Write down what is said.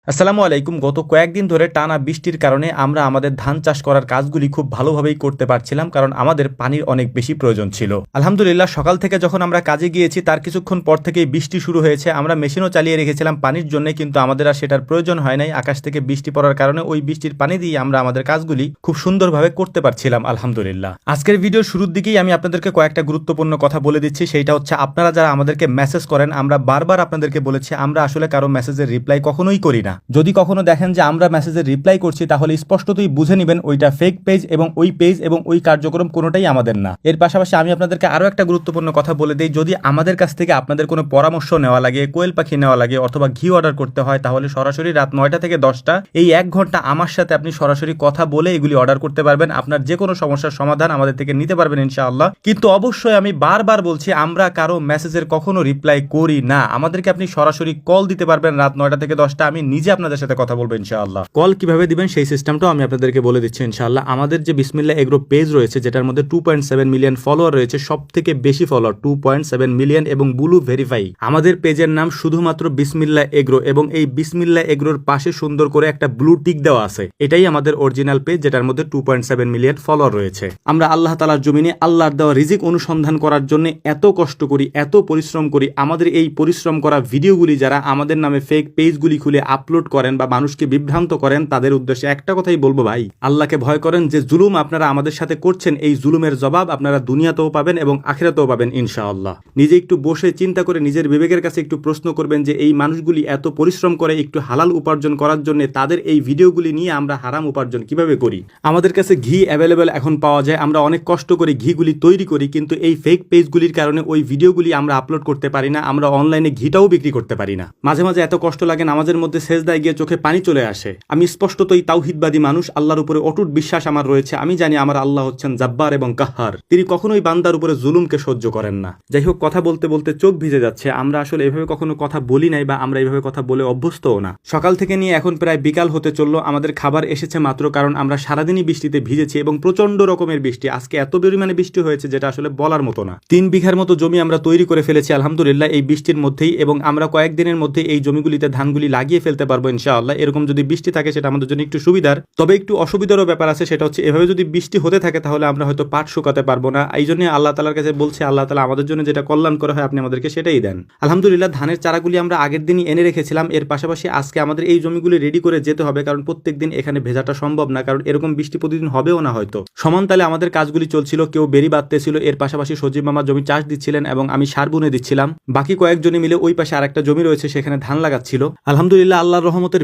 আসসালামু আলাইকুম। গত কয়েকদিন ধরে টানা বৃষ্টির কারণে আমরা আমাদের ধান চাষ করার কাজগুলি খুব ভালোভাবেই করতে পারছিলাম, কারণ আমাদের পানির অনেক বেশি প্রয়োজন ছিল। আলহামদুলিল্লাহ, সকাল থেকে যখন আমরা কাজে গিয়েছি তার কিছুক্ষণ পর থেকেই বৃষ্টি শুরু হয়েছে। আমরা মেশিনও চালিয়ে রেখেছিলাম পানির জন্য, কিন্তু আমাদের আর সেটার প্রয়োজন হয় নাই। আকাশ থেকে বৃষ্টি পড়ার কারণে ওই বৃষ্টির পানি দিয়ে আমরা আমাদের কাজগুলি খুব সুন্দরভাবে করতে পারছিলাম আলহামদুলিল্লাহ। আজকের ভিডিওর শুরুর দিকেই আমি আপনাদেরকে কয়েকটা গুরুত্বপূর্ণ কথা বলে দিচ্ছি। সেইটা হচ্ছে, আপনারা যারা আমাদেরকে মেসেজ করেন, আমরা বারবার আপনাদেরকে বলেছি আমরা আসলে কারো মেসেজের রিপ্লাই কখনোই করি না। যদি কখনো দেখেন যে আমরা মেসেজের রিপ্লাই করছি, তাহলে স্পষ্টতই বুঝে নেবেন ওইটা ফেক পেজ, এবং ওই পেজ এবং ওই কার্যক্রম কোনোটাই আমাদের না। এর পাশাপাশি আমি আপনাদেরকে আরো একটা গুরুত্বপূর্ণ কথা বলে দিই, যদি আমাদের কাছ থেকে আপনাদের কোনো পরামর্শ নেওয়া লাগে, কোয়েল পাখি নেওয়া লাগে অথবা ঘি অর্ডার করতে হয়, তাহলে সরাসরি রাত 9টা থেকে 10টা এই 1 ঘন্টা আমার সাথে আপনি সরাসরি কথা বলে এগুলি অর্ডার করতে পারবেন। আপনার যে কোনো সমস্যার সমাধান আমাদের থেকে নিতে পারবেন ইনশাআল্লাহ। কিন্তু অবশ্যই আমি বারবার বলছি, আমরা কারো মেসেজের কখনো রিপ্লাই করি না। আমাদেরকে আপনি সরাসরি কল দিতে পারবেন রাত 9টা থেকে 10টা, আমি নিজে আপনাদের সাথে কথা বলবো ইনশাআল্লাহ। কল কিভাবে দিবেন সেই সিস্টেমটাও আমি আপনাদেরকে বলে দিচ্ছি ইনশাআল্লাহ। আমাদের যে বিসমিল্লাহ এগ্রো পেজ রয়েছে, যেটার মধ্যে 2.7 মিলিয়ন ফলোয়ার রয়েছে, সব থেকে বেশি ফলোয়ার 2.7 মিলিয়ন এবং ব্লু ভেরিফাই। আমাদের পেজের নাম শুধুমাত্র বিসমিল্লাহ এগ্রো, এবং এই বিসমিল্লাহ এগ্রোর পাশে সুন্দর করে একটা ব্লু টিক দেওয়া আছে। এটাই আমাদের অরিজিনাল পেজ, যেটার মধ্যে 2.7 মিলিয়ন ফলোয়ার রয়েছে। আমরা আল্লাহ তাআলার জমিনে আল্লাহর দেওয়া রিজিক অনুসন্ধান করার জন্য এত কষ্ট করি, এত পরিশ্রম করি। আমাদের এই পরিশ্রম করা ভিডিওগুলি যারা আমাদের নামে ফেক পেজগুলি খুলে আপলোড করেন বা মানুষকে বিভ্রান্ত করেন, তাদের উদ্দেশ্যে একটা কথাই বলবো, ভাই আল্লাহকে ভয় করেন। যে জুলুম আপনারা আমাদের সাথে করছেন, এই জুলুমের জবাব আপনারা দুনিয়াতেও পাবেন এবং আখিরাতেও পাবেন ইনশাআল্লাহ। নিজে একটু বসে চিন্তা করে নিজের বিবেকের কাছে একটু প্রশ্ন করবেন যে এই মানুষগুলি এত পরিশ্রম করে একটু হালাল উপার্জন করার জন্য, তাদের এই ভিডিওগুলি নিয়ে আমরা হারাম উপার্জন কিভাবে করি। আমাদের কাছে ঘি অ্যাভেলেবেল এখন পাওয়া যায়, আমরা অনেক কষ্ট করে ঘিগুলি তৈরি করি, কিন্তু এই ফেক পেজগুলির কারণে ওই ভিডিওগুলি আমরা আপলোড করতে পারি না। আমরা অনলাইনে ঘিটাও বিক্রি করতে পারি না। মাঝে মাঝে এত কষ্ট লাগে, নামাজের মধ্যে সেজদায় গিয়ে চোখে পানি চলে আসে। আমি স্পষ্টতই তাওহিদবাদী মানুষ, আল্লাহর উপরে অটুট বিশ্বাস আমার রয়েছে। আমি জানি আমার আল্লাহ হচ্ছেন জাব্বার এবং কাহ্হার, তিনি কখনোই বান্দার উপরে জুলুমকে সহ্য করেন না। যাই হোক, কথা বলতে বলতে চোখ ভিজে যাচ্ছে। আমরা আসলে এভাবে কখনো কথা বলি নাই, বা আমরা এইভাবে কথা বলে অভ্যস্তও না। সকাল থেকে নিয়ে এখন প্রায় বিকাল হতে চললো, আমাদের খাবার এসেছে মাত্র, কারণ আমরা সারাদিনই বৃষ্টিতে ভিজেছি এবং প্রচন্ড রকমের বৃষ্টি। আজকে এত পরিমাণে বৃষ্টি হয়েছে যেটা আসলে বলার মতো না। 3 বিঘার মতো জমি আমরা তৈরি করে ফেলেছি আলহামদুলিল্লাহ এই বৃষ্টির মধ্যেই, এবং আমরা কয়েকদিনের মধ্যে এই জমিগুলিতে ধানগুলি লাগিয়ে ফেলতে পারবো ইনশাআল্লাহ। এরকম যদি বৃষ্টি থাকে সেটা আমাদের জন্য একটু সুবিধার, তবে একটু অসুবিধারও ব্যাপার আছে। সেটা হচ্ছে, এভাবে যদি বৃষ্টি হতে থাকে তাহলে আমরা হয়তো পাট শুকাতে পারবো না। এই জন্য আল্লাহ তাআলার কাছে বলছি, আল্লাহ তাআলা আমাদের জন্য যেটা কল্যাণ করা হয় আপনি আমাদেরকে সেটাই দেন। আলহামদুলিল্লাহ, ধানের চারাগুলি আমরা আগের দিনই এনে রেখেছিলাম। এর পাশাপাশি আজকে আমাদের এই জমিগুলি রেডি করে যেতে হবে, কারণ প্রত্যেকদিন এখানে ভেজাটা সম্ভব না, কারণ এরকম বৃষ্টি প্রতিদিন হবেও না হয়তো। সমান তালে আমাদের কাজগুলি চলছিল, কেউ বেরি বাঁধতেছিল, এর পাশাপাশি সজীব মামা জমি চাষ দিচ্ছিলেন এবং আমি সার বুনে দিচ্ছিলাম। বাকি কয়েকজনে মিলে ওই পাশে আরেকটা জমি রয়েছে, সেখানে ধান লাগাচ্ছিল। আলহামদুলিল্লাহ, আল্লাহর রহমতের